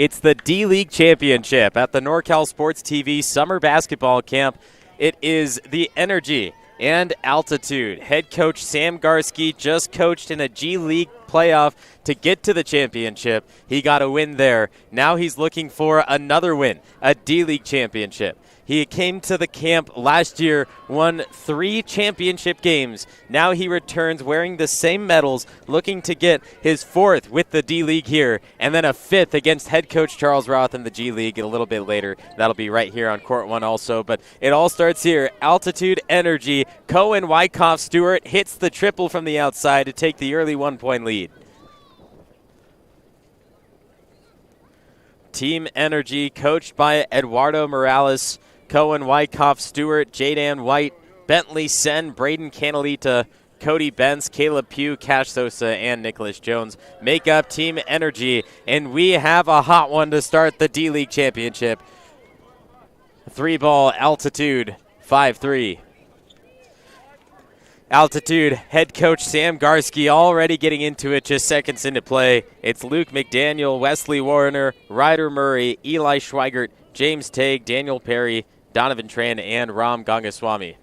It's the D-League Championship at the NorCal Sports TV Summer Basketball Camp. It is the energy and altitude. Head coach Sam Garski just coached in a G-League playoff to get to the championship. He got a win there. Now he's looking for another win, a D-League championship. He came to the camp last year, won 3 championship games. Now he returns wearing the same medals, looking to get his 4th with the D-League here, and then a 5th against head coach Charles Roth in the G-League a little bit later. That'll be right here on Court 1 also, but it all starts here. Altitude, energy. Cohen Wyckoff Stewart hits the triple from the outside to take the early 1-point lead. Team Energy, coached by Eduardo Morales, Cohen Wyckoff Stewart, Jadan White, Bentley Sen, Braden Canalita, Cody Benz, Caleb Pugh, Cash Sosa, and Nicholas Jones make up Team Energy, and we have a hot one to start the D-League Championship. 3-ball, Altitude, 5-3. Altitude, head coach Sam Garski already getting into it just seconds into play. It's Luke McDaniel, Wesley Warner, Ryder Murray, Eli Schweigert, James Tague, Daniel Perry, Donovan Tran, and Ram Gangaswamy.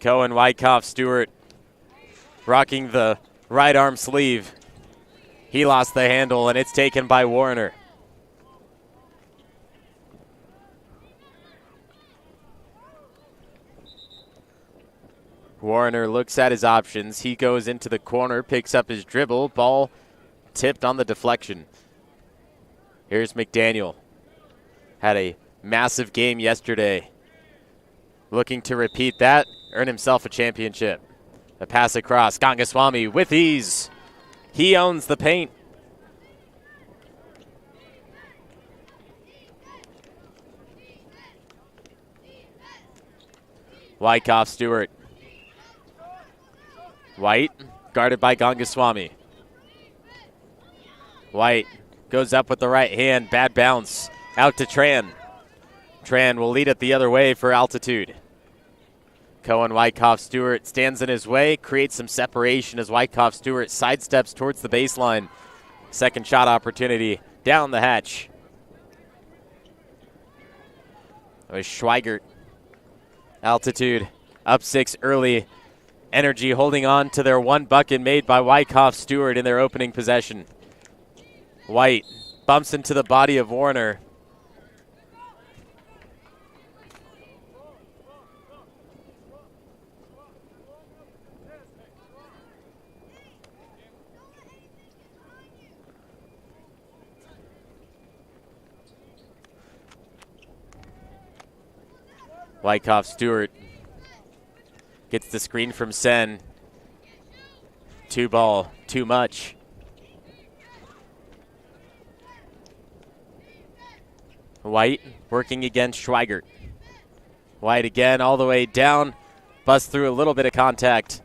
Cohen Wyckoff Stewart rocking the right arm sleeve. He lost the handle, and it's taken by Warner. Warner looks at his options. He goes into the corner, picks up his dribble. Ball tipped on the deflection. Here's McDaniel. Had a massive game yesterday. Looking to repeat that, earn himself a championship. A pass across. Gangaswamy with ease. He owns the paint. Wyckoff Stewart. White, guarded by Gangaswamy. White goes up with the right hand, bad bounce, out to Tran. Tran will lead it the other way for Altitude. Cohen Wyckoff Stewart stands in his way, creates some separation as Wyckoff Stewart sidesteps towards the baseline. Second shot opportunity down the hatch. It was Schweigert. Altitude up 6 early. Energy holding on to their 1 bucket made by Wyckoff Stewart in their opening possession. White bumps into the body of Warner. Wyckoff Stewart gets the screen from Sen. 2-ball, too much. White working against Schweigert. White again all the way down. Busts through a little bit of contact.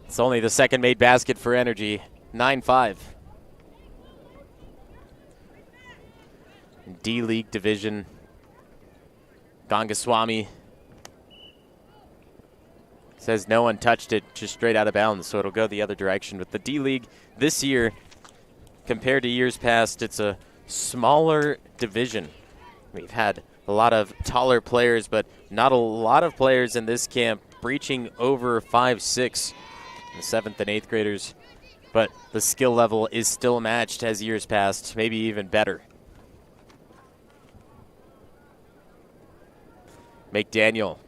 It's only the second made basket for Energy. 9-5. D-League division. Gangaswamy says no one touched it, just straight out of bounds, so it'll go the other direction. But the D-League this year, compared to years past, it's a smaller division. We've had a lot of taller players, but not a lot of players in this camp breaching over 5'6", the 7th and 8th graders. But the skill level is still matched as years past, maybe even better. McDaniel.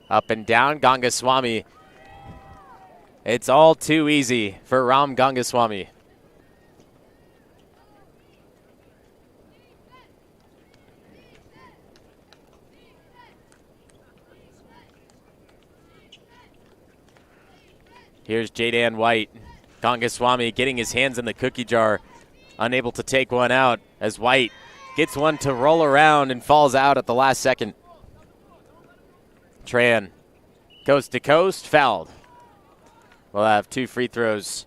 Up and down, Gangaswamy. It's all too easy for Ram Gangaswamy. Here's Jadan White. Gangaswamy getting his hands in the cookie jar. Unable to take one out as White gets one to roll around and falls out at the last second. Tran, coast to coast, fouled. We'll have 2 free throws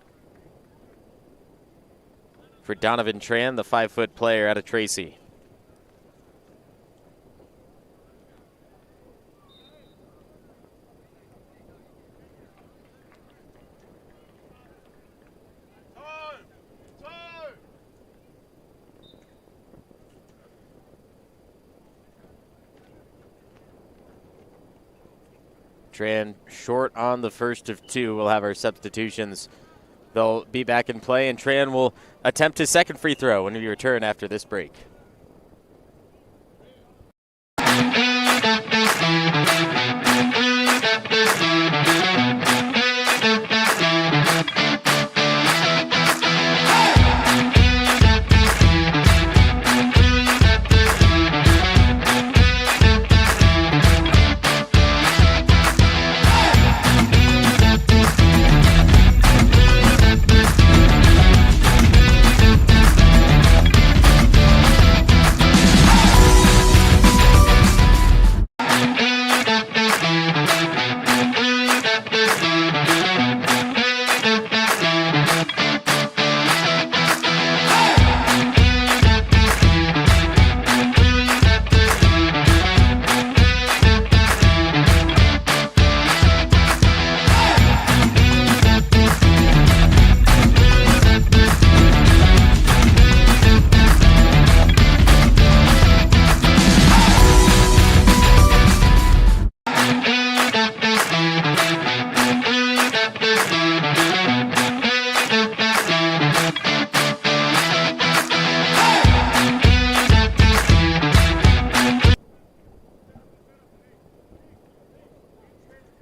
for Donovan Tran, the 5-foot player out of Tracy. Tran short on the first of two. We'll have our substitutions. They'll be back in play, and Tran will attempt his second free throw when we return after this break.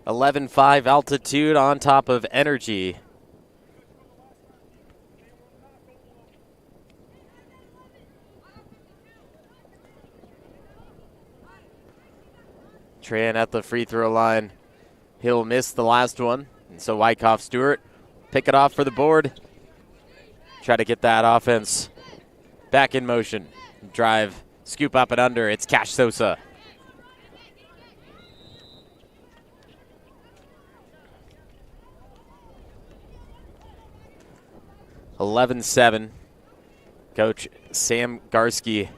.11.5 altitude on top of Energy. Tran at the free throw line. He'll miss the last one. And so Wyckoff Stewart pick it off for the board. Try to get that offense back in motion. Drive, scoop up and under. It's Cash Sosa. .11.7. Coach Sam Garski,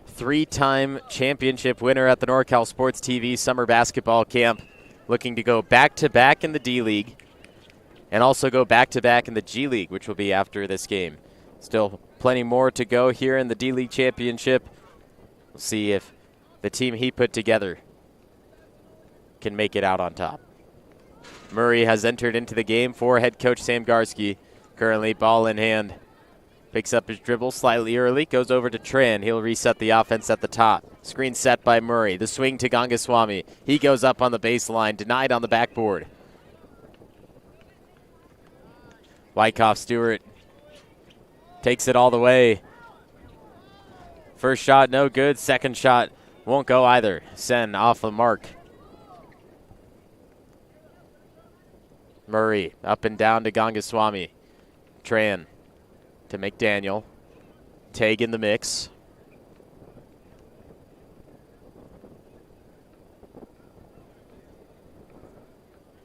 three-time championship winner at the NorCal Sports TV Summer Basketball Camp, looking to go back-to-back in the D-League and also go back-to-back in the G-League, which will be after this game. Still plenty more to go here in the D-League Championship. We'll see if the team he put together can make it out on top. Murray has entered into the game for head coach Sam Garski. Currently ball in hand. Picks up his dribble slightly early. Goes over to Tran. He'll reset the offense at the top. Screen set by Murray. The swing to Gangaswamy. He goes up on the baseline. Denied on the backboard. Wyckoff Stewart takes it all the way. First shot no good. Second shot won't go either. Sen off the mark. Murray up and down to Gangaswamy. Tran to McDaniel. Tag in the mix.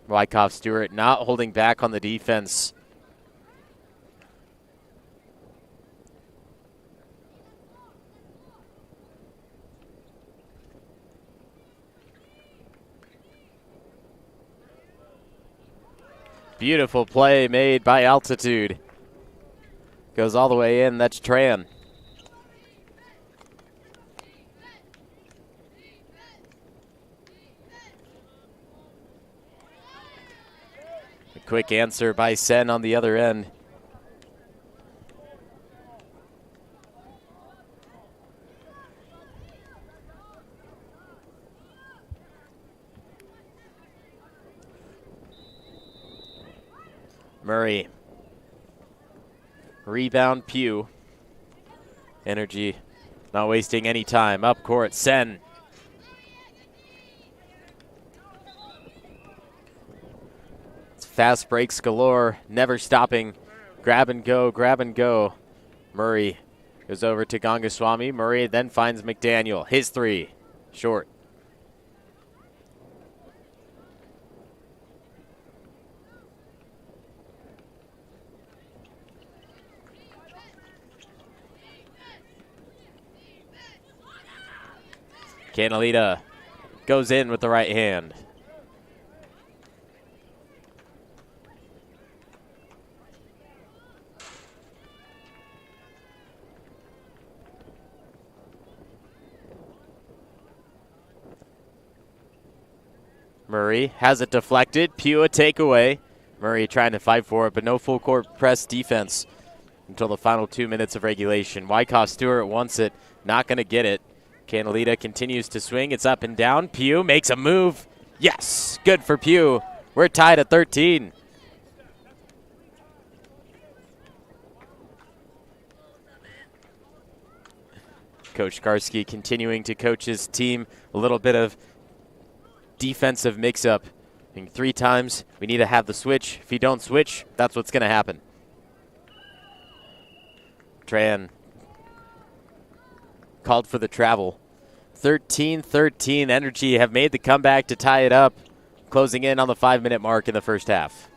Wyckoff Stewart not holding back on the defense. Beautiful play made by Altitude. Goes all the way in. That's Tran. A quick answer by Sen on the other end. Murray. Rebound Pugh. Energy not wasting any time. Up court, Sen. It's fast breaks galore, never stopping. Grab and go, grab and go. Murray goes over to Gangaswamy. Murray then finds McDaniel. His three, short. Canalita goes in with the right hand. Murray has it deflected. Pugh a takeaway. Murray trying to fight for it, but no full court press defense until the final 2 minutes of regulation. Wyckoff Stewart wants it, not going to get it. Canalita continues to swing. It's up and down. Pugh makes a move. Yes, good for Pugh. We're tied at 13. Coach Garski continuing to coach his team. A little bit of defensive mix-up. 3 times, we need to have the switch. If you don't switch, that's what's going to happen. Tran called for the travel. 13-13, Energy have made the comeback to tie it up, closing in on the 5-minute mark in the first half.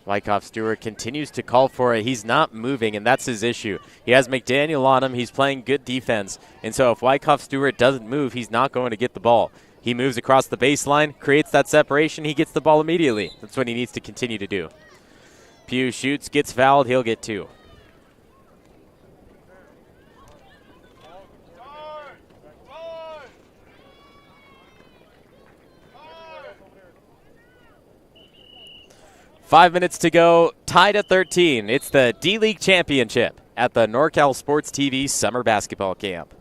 Wyckoff Stewart continues to call for it. He's not moving, and that's his issue. He has McDaniel on him. He's playing good defense. And so if Wyckoff Stewart doesn't move, he's not going to get the ball. He moves across the baseline, creates that separation. He gets the ball immediately. That's what he needs to continue to do. Pugh shoots, gets fouled. He'll get 2. Five minutes to go, tied at 13. It's the D-League Championship at the NorCal Sports TV Summer Basketball Camp.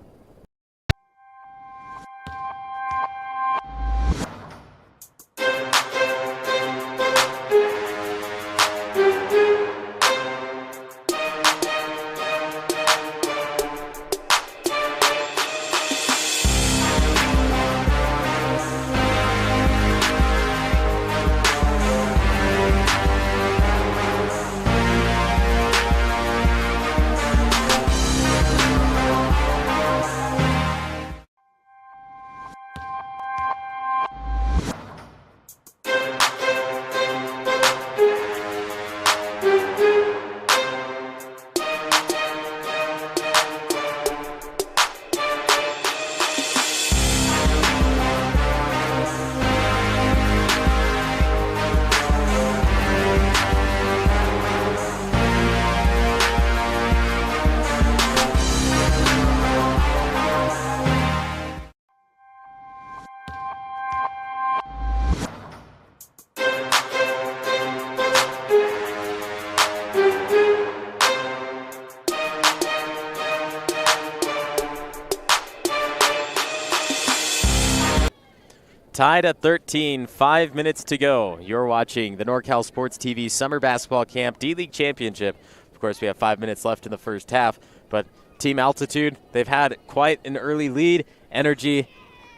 Tied at 13, 5 minutes to go. You're watching the NorCal Sports TV Summer Basketball Camp D-League Championship. Of course, we have 5 minutes left in the first half, but Team Altitude, they've had quite an early lead. Energy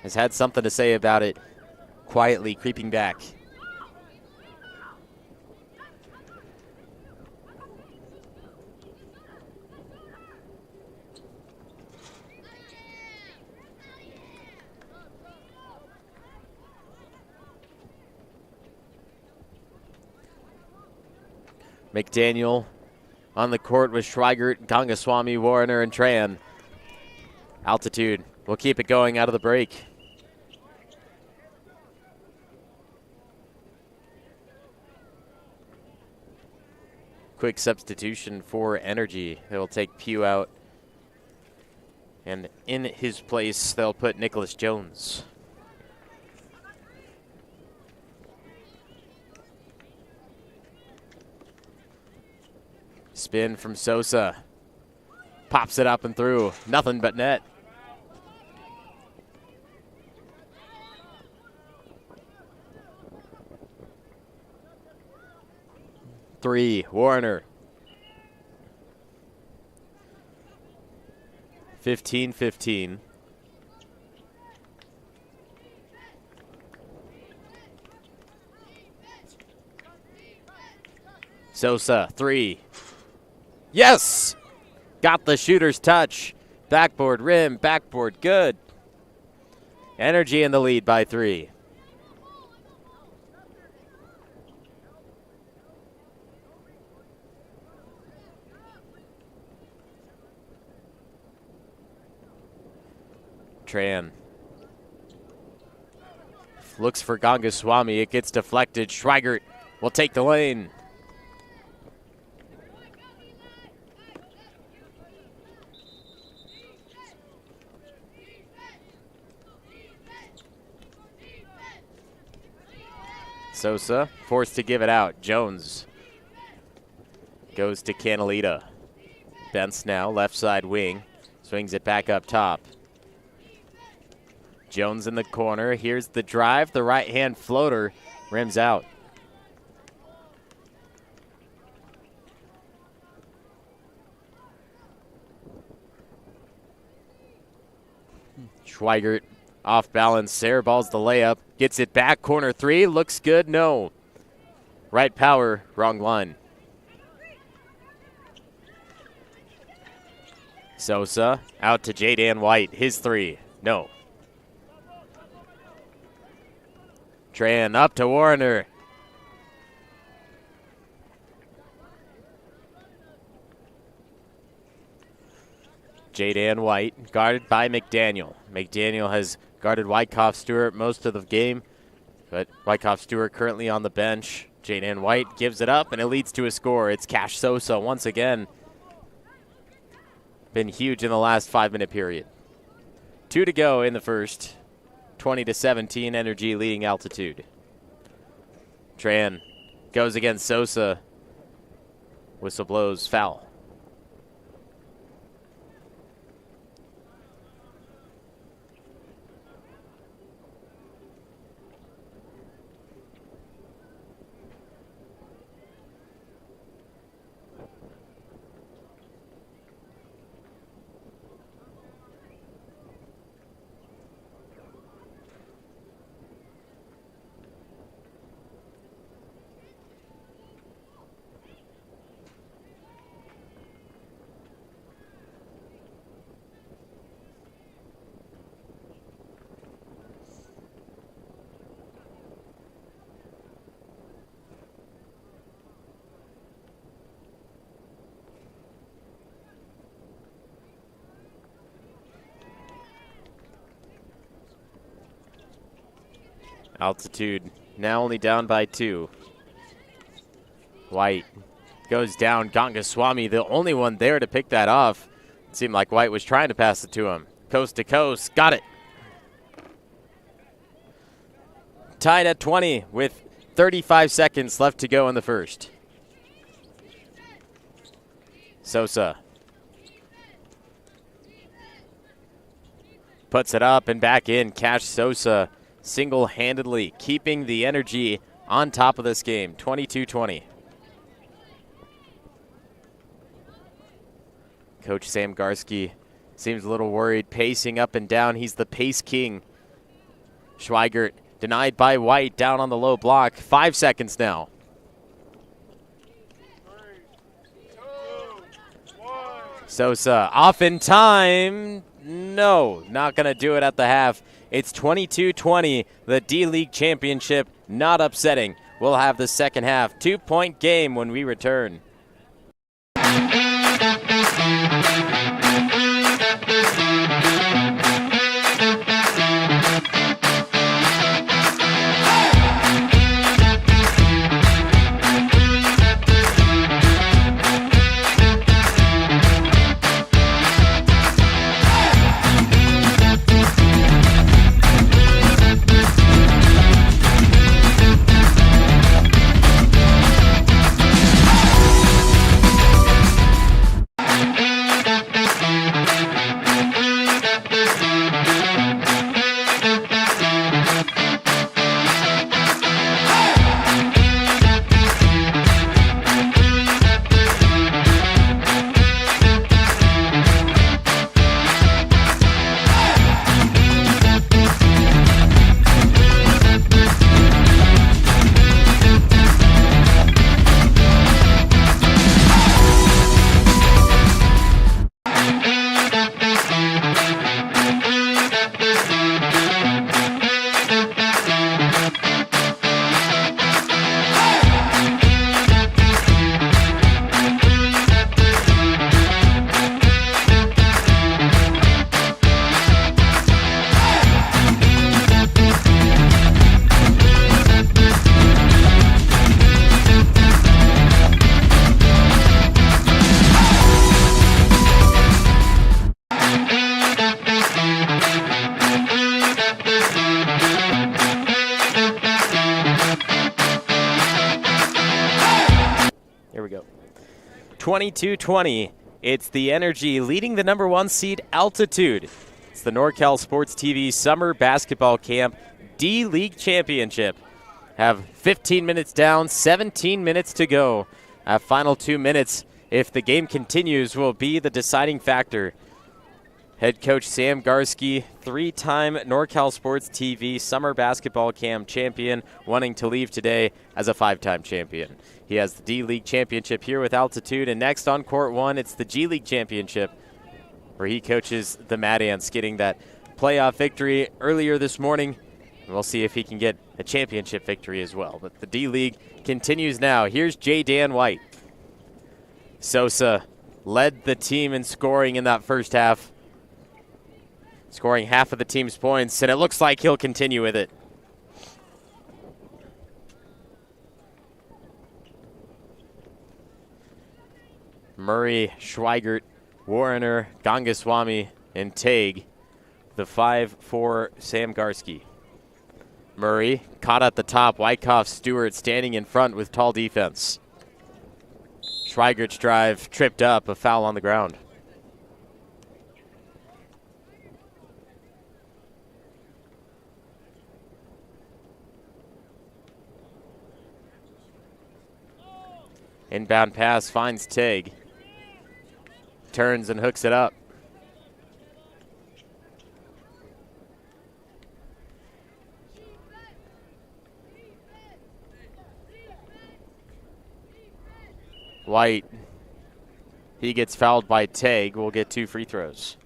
has had something to say about it, quietly creeping back. McDaniel on the court with Schweigert, Gangaswamy, Warner, and Tran. Altitude will keep it going out of the break. Quick substitution for Energy. They'll take Pugh out. And in his place, they'll put Nicholas Jones. Spin from Sosa. Pops it up and through. Nothing but net. Three, Warner. 15-15. Sosa, three. Yes! Got the shooter's touch. Backboard rim, backboard good. Energy in the lead by 3. Tran looks for Gangaswamy. It gets deflected. Schweigert will take the lane. Sosa forced to give it out. Jones goes to Canalita. Bents now, left side wing. Swings it back up top. Jones in the corner. Here's the drive. The right-hand floater rims out. Schweigert off balance. Sayre balls the layup. Gets it back. Corner three. Looks good. No. Right power. Wrong line. Sosa out to Jaden White. His three. No. Tran up to Warner. Jaden White guarded by McDaniel. McDaniel has guarded Wyckoff Stewart most of the game, but Wyckoff Stewart currently on the bench. Jaden White gives it up, and it leads to a score. It's Cash Sosa once again. Been huge in the last 5-minute period. 2 to go in the first. 20-17, Energy leading Altitude. Tran goes against Sosa. Whistle blows, foul. Altitude now only down by 2. White goes down. Gangaswamy, the only one there to pick that off. It seemed like White was trying to pass it to him. Coast to coast. Got it. Tied at 20 with 35 seconds left to go in the first. Sosa puts it up and back in. Cash Sosa single-handedly keeping the Energy on top of this game, 22-20. Coach Sam Garski seems a little worried, pacing up and down. He's the pace king. Schweigert denied by White, down on the low block. 5 seconds now. 3, 2, 1. Sosa off in time. No, not going to do it at the half. It's 22-20, the D-League Championship, not upsetting. We'll have the second half. 2-point game when we return. 22-20. It's the Energy leading the number 1 seed Altitude. It's the NorCal Sports TV Summer Basketball Camp D-League Championship. Have 15 minutes down, 17 minutes to go. Final 2 minutes, if the game continues, will be the deciding factor. Head coach Sam Garski, 3-time NorCal Sports TV Summer Basketball Camp champion, wanting to leave today as a 5-time champion. He has the D-League Championship here with Altitude, and next on Court 1, it's the G-League Championship, where he coaches the Mad Ants, getting that playoff victory earlier this morning. We'll see if he can get a championship victory as well. But the D-League continues now. Here's J. Dan White. Sosa led the team in scoring in that first half, scoring half of the team's points, and it looks like he'll continue with it. Murray, Schweigert, Warrener, Gangaswamy, and Tague, the 5 for Sam Garski. Murray caught at the top. Wyckoff Stewart standing in front with tall defense. Schweigert's drive tripped up, a foul on the ground. Inbound pass finds Tague. Turns and hooks it up. White, he gets fouled by Tague, will get 2 free throws.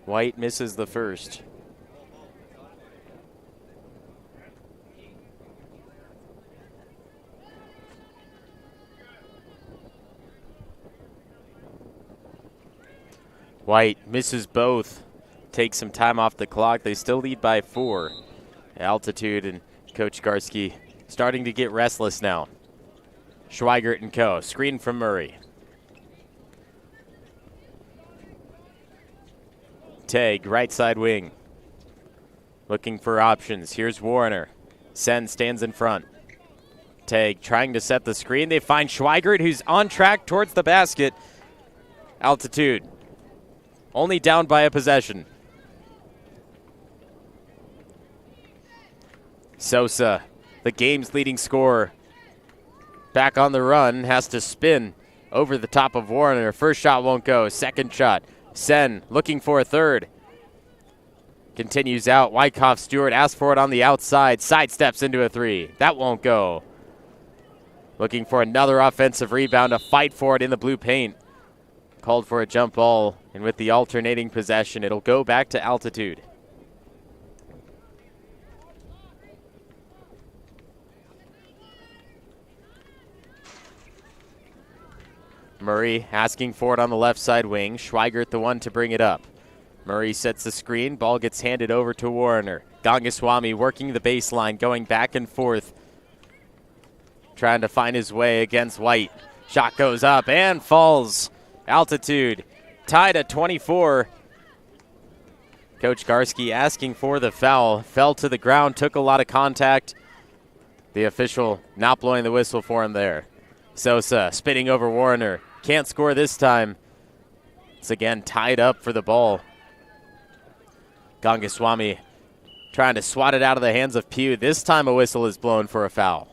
White misses the first. White misses both. Takes some time off the clock. They still lead by 4. Altitude and Coach Garski starting to get restless now. Schweigert and co. Screen from Murray. Tague, right side wing. Looking for options. Here's Warrener. Sen stands in front. Tague trying to set the screen. They find Schweigert, who's on track towards the basket. Altitude only down by a possession. Sosa, the game's leading scorer, back on the run, has to spin over the top of Warrener. First shot won't go. Second shot. Sen looking for a third. Continues out. Wyckoff Stewart asks for it on the outside. Sidesteps into a 3. That won't go. Looking for another offensive rebound, a fight for it in the blue paint. Called for a jump ball, and with the alternating possession, it'll go back to Altitude. Murray asking for it on the left side wing. Schweigert the one to bring it up. Murray sets the screen. Ball gets handed over to Warrener. Gangaswamy working the baseline, going back and forth, trying to find his way against White. Shot goes up and falls. Altitude tied at 24. Coach Garski asking for the foul. Fell to the ground, took a lot of contact. The official not blowing the whistle for him there. Sosa spinning over Warrener. Can't score this time. It's again tied up for the ball. Gangaswamy trying to swat it out of the hands of Pugh. This time a whistle is blown for a foul.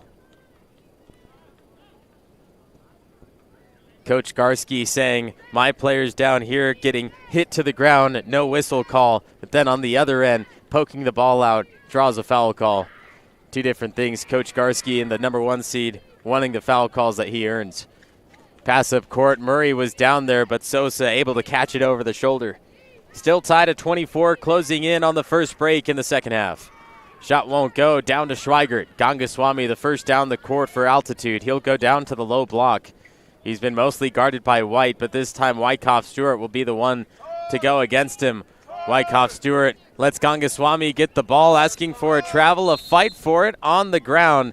Coach Garski saying, my players down here getting hit to the ground, no whistle call. But then on the other end, poking the ball out, draws a foul call. 2 different things. Coach Garski and the number 1 seed wanting the foul calls that he earns. Pass up court. Murray was down there, but Sosa able to catch it over the shoulder. Still tied at 24, closing in on the first break in the second half. Shot won't go. Down to Schweigert. Gangaswamy, the first down the court for Altitude. He'll go down to the low block. He's been mostly guarded by White, but this time Wyckoff Stewart will be the one to go against him. Wyckoff Stewart lets Gangaswamy get the ball, asking for a travel, a fight for it on the ground.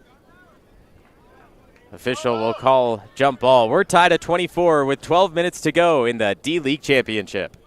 Official will call jump ball. We're tied at 24 with 12 minutes to go in the D-League Championship.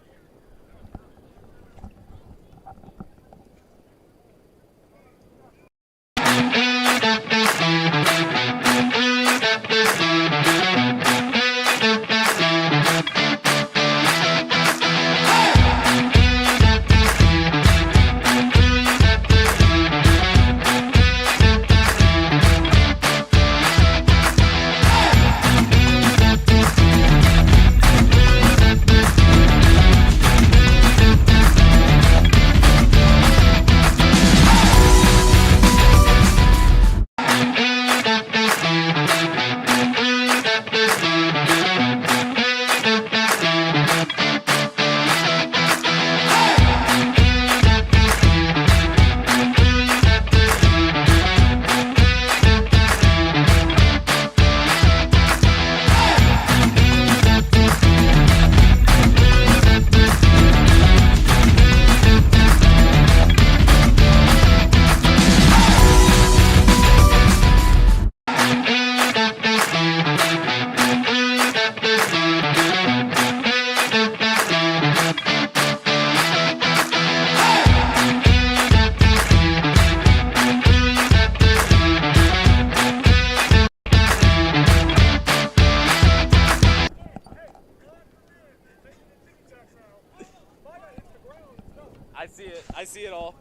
I see it all.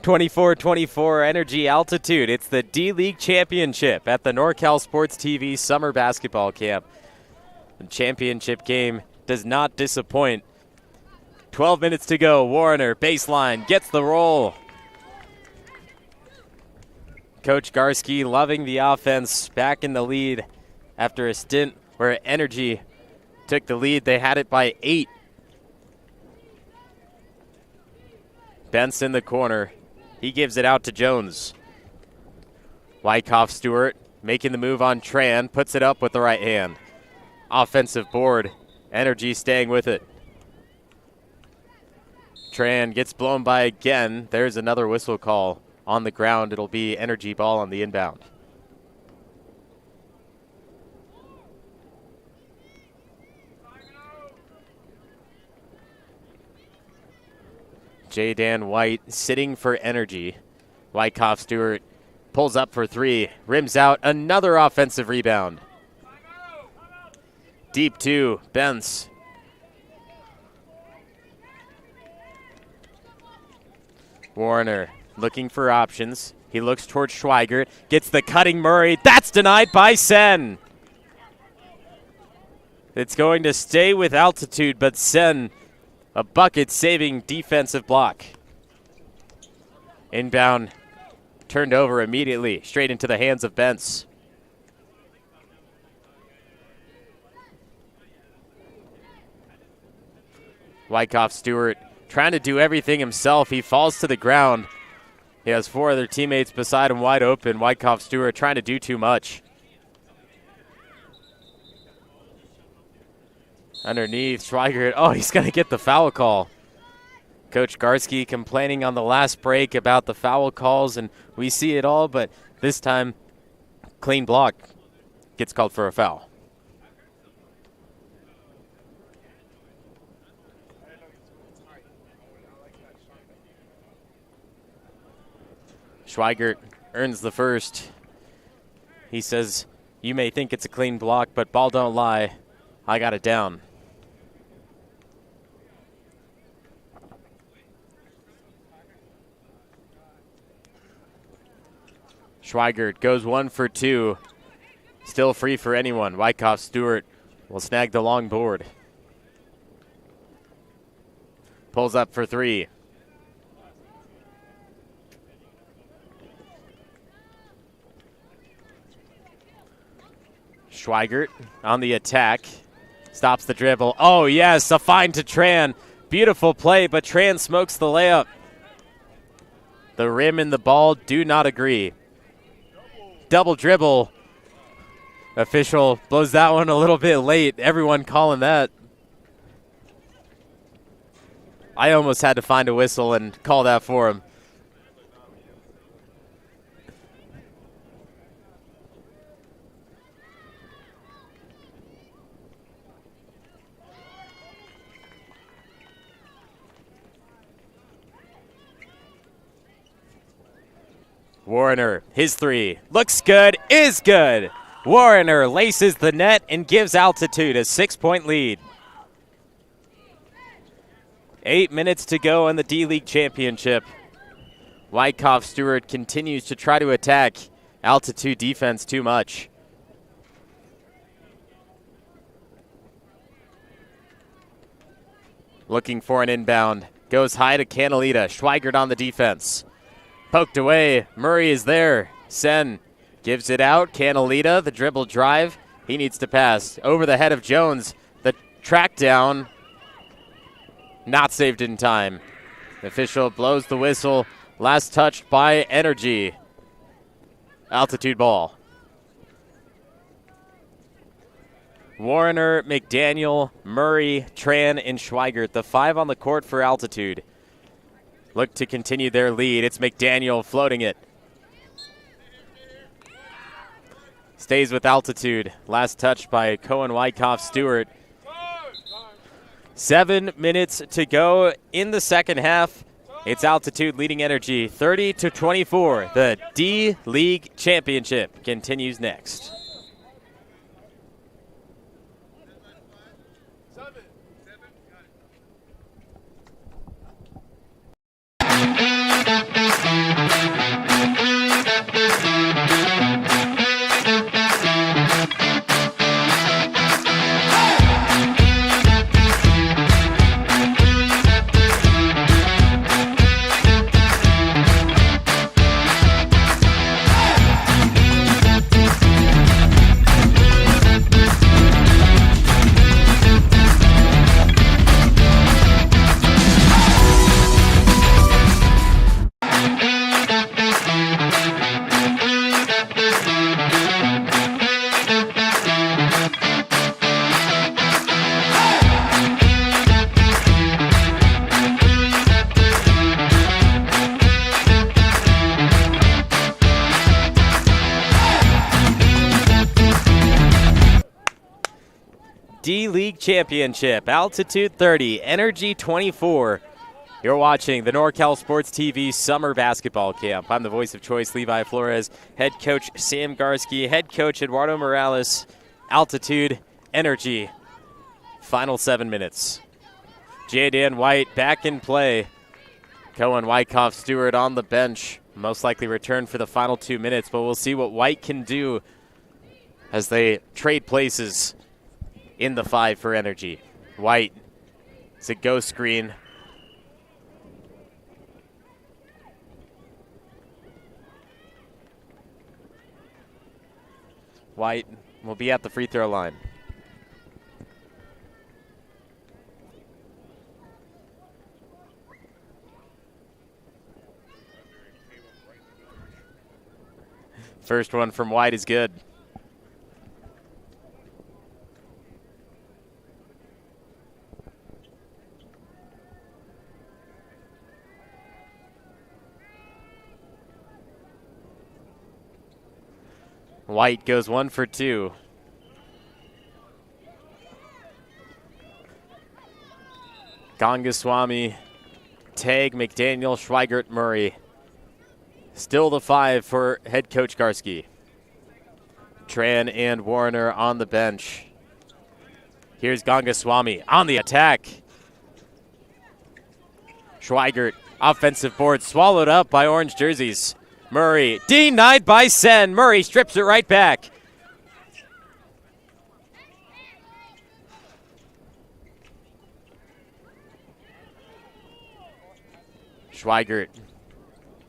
24-24 Energy Altitude. It's the D-League Championship at the NorCal Sports TV Summer Basketball Camp. The championship game does not disappoint. 12 minutes to go. Warner, baseline, gets the roll. Coach Garski loving the offense, back in the lead after a stint where Energy took the lead. They had it by 8. Bentz in the corner. He gives it out to Jones. Wyckoff Stewart making the move on Tran, puts it up with the right hand. Offensive board. Energy staying with it. Tran gets blown by again. There's another whistle call on the ground. It'll be Energy ball on the inbound. J.Dan White sitting for Energy. Wyckoff Stewart pulls up for 3. Rims out. Another offensive rebound. Deep 2. Bentz. Warner looking for options. He looks towards Schweigert. Gets the cutting Murray. That's denied by Sen. It's going to stay with Altitude, but Sen, a bucket-saving defensive block. Inbound, turned over immediately, straight into the hands of Bentz. Wyckoff Stewart trying to do everything himself. He falls to the ground. He has 4 other teammates beside him wide open. Wyckoff Stewart trying to do too much. Underneath, Schweigert. Oh, he's going to get the foul call. Coach Garski complaining on the last break about the foul calls, and we see it all, but this time, clean block gets called for a foul. Schweigert earns the first. He says, you may think it's a clean block, but ball don't lie. I got it down. Schweigert goes 1 for 2. Still free for anyone. Wyckoff Stewart will snag the long board. Pulls up for 3. Schweigert on the attack. Stops the dribble. Oh, yes, a find to Tran. Beautiful play, but Tran smokes the layup. The rim and the ball do not agree. Double dribble. Official blows that one a little bit late. Everyone calling that. I almost had to find a whistle and call that for him. Warner, his three, looks good, is good. Warner laces the net and gives Altitude a 6-point lead. 8 minutes to go in the D-League Championship. Wyckoff Stewart continues to try to attack Altitude defense too much. Looking for an inbound. Goes high to Canalita. Schweigert on the defense. Poked away. Murray is there. Sen gives it out. Canalita, the dribble drive. He needs to pass. Over the head of Jones. The track down. Not saved in time. The official blows the whistle. Last touch by Energy. Altitude ball. Warner, McDaniel, Murray, Tran, and Schweigert, the 5 on the court for Altitude. Look to continue their lead. It's McDaniel floating it. Stays with Altitude. Last touch by Cohen Wyckoff Stewart. 7 minutes to go in the second half. It's Altitude leading Energy 30-24. The D-League Championship continues next. D-League Championship, Altitude 30, Energy 24. You're watching the NorCal Sports TV Summer Basketball Camp. I'm the voice of choice, Levi Flores, head coach Sam Garski, head coach Eduardo Morales. Altitude, Energy, final 7 minutes. Jaden White back in play. Cohen Wyckoff Stewart on the bench. Most likely return for the final 2 minutes, but we'll see what White can do as they trade places in the 5 for Energy. White, it's a go screen. White will be at the free throw line. First one from White is good. White goes 1 for 2. Gangaswamy, Tag, McDaniel, Schweigert, Murray. Still the 5 for head coach Garski. Tran and Warner on the bench. Here's Gangaswamy on the attack. Schweigert, offensive board, swallowed up by orange jerseys. Murray, denied by Sen. Murray strips it right back. Schweigert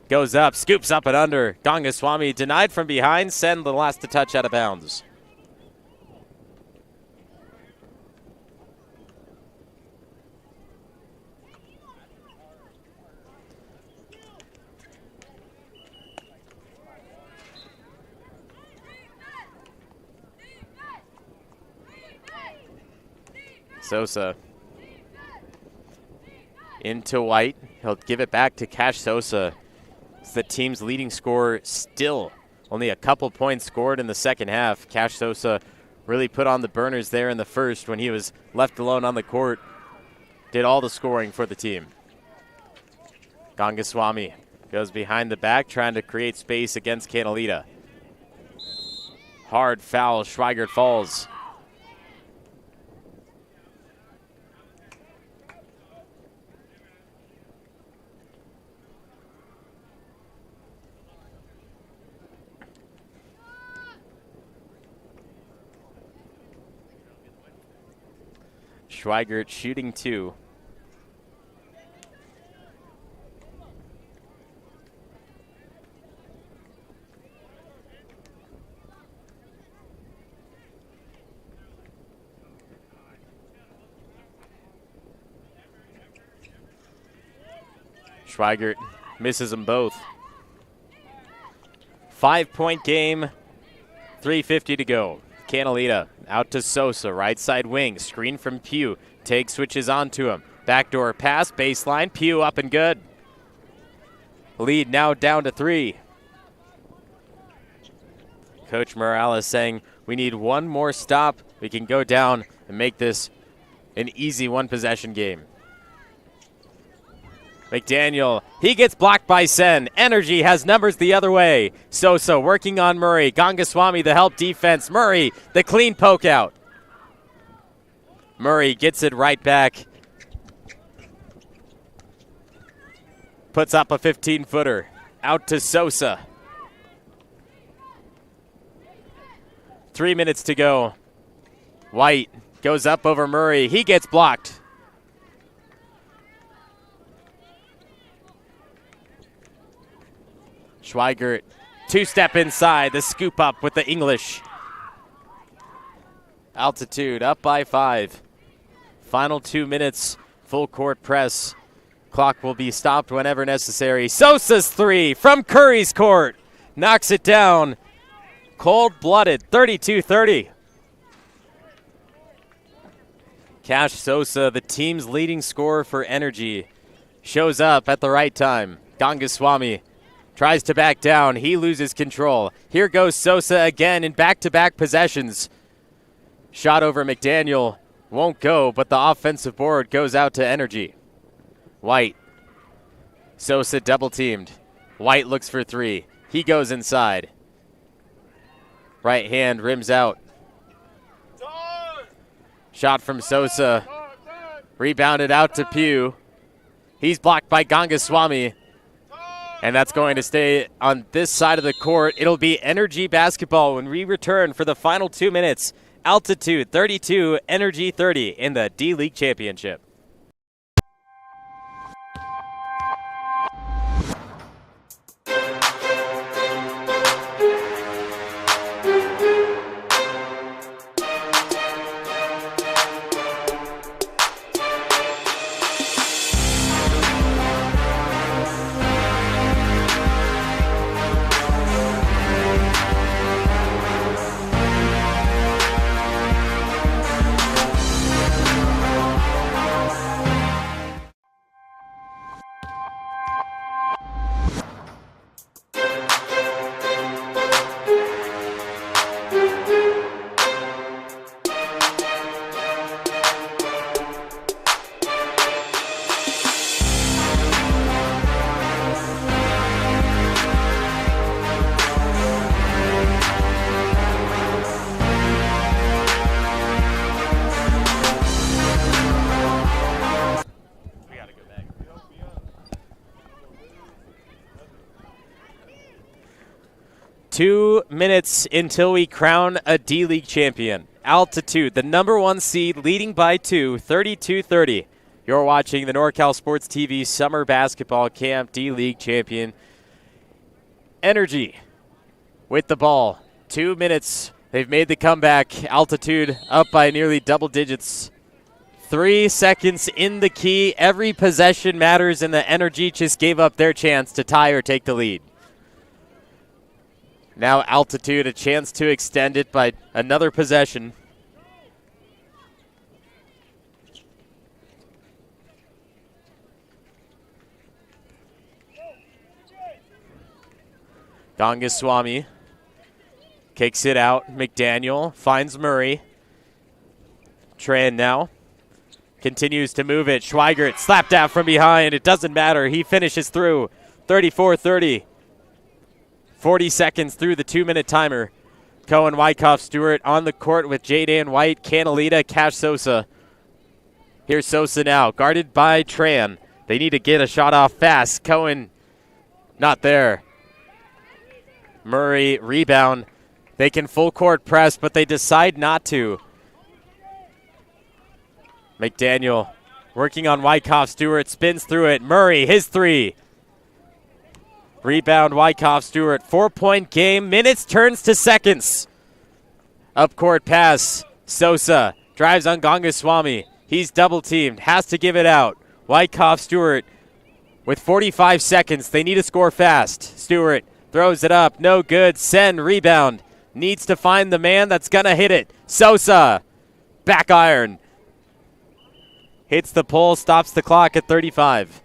goes up, scoops up and under. Gangaswamy denied from behind. Sen the last to touch out of bounds. Sosa into White. He'll give it back to Cash Sosa. It's the team's leading scorer still. Only a couple points scored in the second half. Cash Sosa really put on the burners there in the first when he was left alone on the court. Did all the scoring for the team. Gangaswamy Goes behind the back, trying to create space against Canalita. Hard foul, Schweigert falls. Schweigert shooting 2. Schweigert misses them both. 5-point game, 3:50 to go. Canalita out to Sosa, right side wing, screen from Pugh. Take switches onto him. Backdoor pass, baseline, Pugh up and good. Lead now down to 3. Coach Morales saying we need one more stop. We can go down and make this an easy one-possession game. McDaniel, he gets blocked by Sen. Energy has numbers the other way. Sosa working on Murray. Gangaswamy the help defense. Murray, the clean poke out. Murray gets it right back. Puts up a 15-footer. Out to Sosa. 3 minutes to go. White goes up over Murray. He gets blocked. Schweigert, 2-step inside, the scoop up with the English. Altitude up by 5. Final 2 minutes, full court press. Clock will be stopped whenever necessary. Sosa's 3 from Curry's court. Knocks it down. Cold-blooded, 32-30. Cash Sosa, the team's leading scorer for Energy, shows up at the right time. Gangaswamy tries to back down. He loses control. Here goes Sosa again in back-to-back possessions. Shot over McDaniel. Won't go, but the offensive board goes out to Energy. White. Sosa double-teamed. White looks for 3. He goes inside. Right hand rims out. Shot from Sosa. Rebounded out to Pugh. He's blocked by Gangaswamy. And that's going to stay on this side of the court. It'll be Energy basketball when we return for the final 2 minutes. Altitude 32, Energy 30 in the D-League Championship. Two minutes until we crown a D-League champion. Altitude, the number 1 seed, leading by 2, 32-30. You're watching the NorCal Sports TV Summer Basketball Camp D-League champion. Energy with the ball. 2 minutes. They've made the comeback. Altitude up by nearly double digits. 3 seconds in the key. Every possession matters, and the Energy just gave up their chance to tie or take the lead. Now Altitude, a chance to extend it by another possession. Gangaswamy kicks it out. McDaniel finds Murray. Tran now continues to move it. Schweigert slapped out from behind. It doesn't matter. He finishes through. 34-30. 40 seconds through the 2-minute timer. Cohen, Wyckoff, Stewart on the court with Jadan White, Canalita, Cash Sosa. Here's Sosa now, guarded by Tran. They need to get a shot off fast. Cohen, not there. Murray, rebound. They can full court press, but they decide not to. McDaniel working on Wyckoff. Stewart spins through it. Murray, his three. Rebound, Wyckoff. Stewart. 4-point game. Minutes turns to seconds. Up court pass. Sosa drives on Gangaswamy. He's double teamed. Has to give it out. Wyckoff. Stewart with 45 seconds. They need to score fast. Stewart throws it up. No good. Sen, rebound. Needs to find the man that's going to hit it. Sosa. Back iron. Hits the pole. Stops the clock at 35.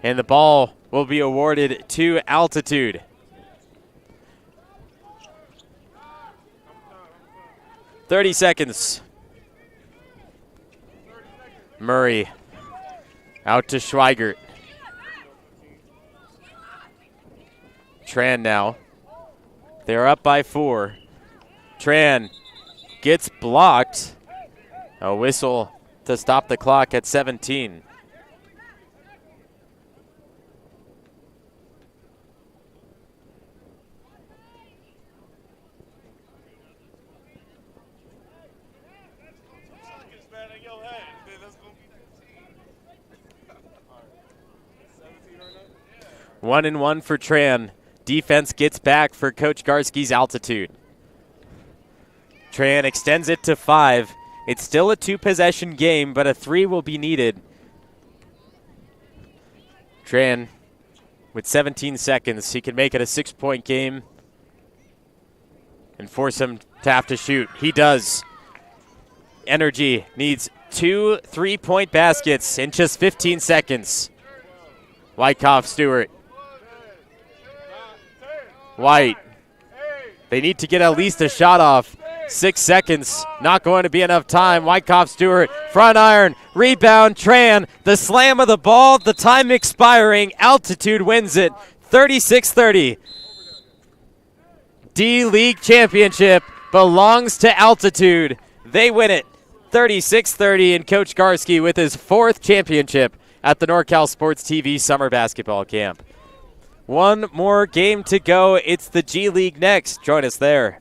And the ball will be awarded to Altitude. "30 seconds. Murray out to Schweigert. Tran now. They're up by 4. Tran gets blocked. A whistle to stop the clock at 17. One and one for Tran. Defense gets back for Coach Garski's Altitude. Tran extends it to 5. It's still a 2-possession game, but a 3 will be needed. Tran with 17 seconds. He can make it a 6-point game and force him to have to shoot. He does. Energy needs 2 3-point baskets in just 15 seconds. Wyckoff, Stewart. White. They need to get at least a shot off. 6 seconds. Not going to be enough time. Wyckoff, Stewart. Front iron. Rebound. Tran. The slam of the ball. The time expiring. Altitude wins it. 36-30. D-League championship belongs to Altitude. They win it 36-30, and Coach Garski with his 4th championship at the NorCal Sports TV Summer Basketball Camp. One more game to go. It's the G League next. Join us there.